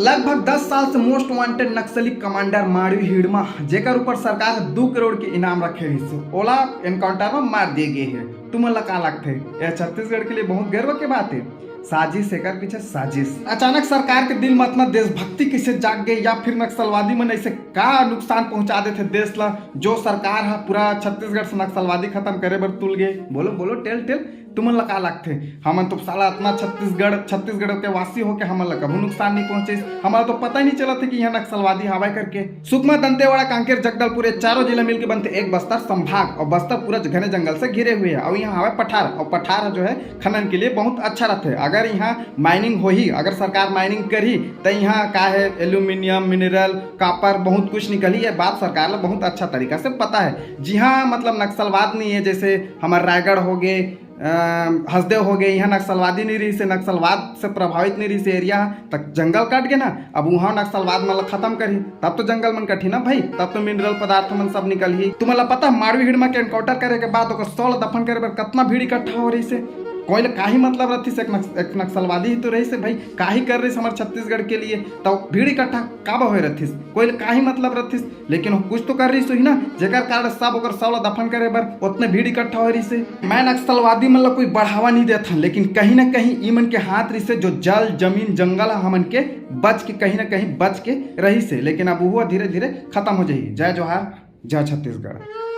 लगभग 10 साल से मोस्ट वांटेड नक्सली कमांडर माड़वी हिड़मा जेकर ऊपर सरकार 2 करोड़ के इनाम रखे रही ओला एनकाउंटर में मार दिए गए है। तुम का लगते यह छत्तीसगढ़ के लिए बहुत गर्व की बात है। साजिश एकर पीछे साजिश। अचानक सरकार के दिल में इतना देशभक्ति कैसे जाग गई या फिर नक्सलवादी मन ऐसे का नुकसान पहुंचा देते देश ला जो सरकार है पूरा छत्तीसगढ़ से नक्सलवादी खत्म करे बर तुल गए। बोलो बोलो टेल टेल तुमन का लगते हमन तो साला इतना छत्तीसगढ़ के वासी हो के हमन ला कभी नुकसान नहीं पहुंचे। हमारा तो पता ही नहीं चला था कि यहाँ नक्सलवादी हवा करके। सुकमा, दंतेवाड़ा, कांकेर, जगदलपुर ये चारों जिले मिलकर बनते एक बस्तर संभाग और बस्तर पूरा घने जंगल से घिरे हुए है। और यहाँ हवा पठार और पठार जो है खनन के लिए बहुत अच्छा रहते है। अगर यहाँ माइनिंग हो ही अगर सरकार माइनिंग करी तो यहाँ का है एल्यूमिनियम मिनरल कापर बहुत कुछ निकली है। बात सरकार ला बहुत अच्छा तरीका से पता है। जी हाँ, मतलब नक्सलवाद नहीं है जैसे हमारे रायगढ़ हो गए हसदेव हो गए, यहाँ नक्सलवादी नहीं रही से नक्सलवाद से प्रभावित नहीं रही से एरिया तक जंगल काट के ना अब वहाँ नक्सलवाद मतलब खत्म करी तब तो जंगल मन कठी ना भाई, तब तो मिनरल पदार्थ मन सब निकल ही। तुम्हें पता माड़वी हिड़मा के एनकाउंटर करे के बाद सौल दफन करे पर कितना भीड़ इकट्ठा हो रही से कोई का ही मतलब रहती से एक नक्सलवादी ही तो रही से भाई का ही कर रही हमारे छत्तीसगढ़ के लिए तो भीड़ इकट्ठा काबा हो रही कोई का ही मतलब रहती लेकिन कुछ तो कर रही सो ही ना जेकर कारण सब ओकर सौला दफन करे बर उतने भीड़ इकट्ठा हो रही से। मैं नक्सलवादी मन ला कोई बढ़ावा नहीं देता लेकिन कहीं ना कहीं ईमन के हाथ रही से जो जल जमीन जंगल हमन के बच के कहीं ना कहीं बच के रही से, लेकिन अब वो धीरे धीरे खत्म हो जाए। जय जोहार, जय छत्तीसगढ़।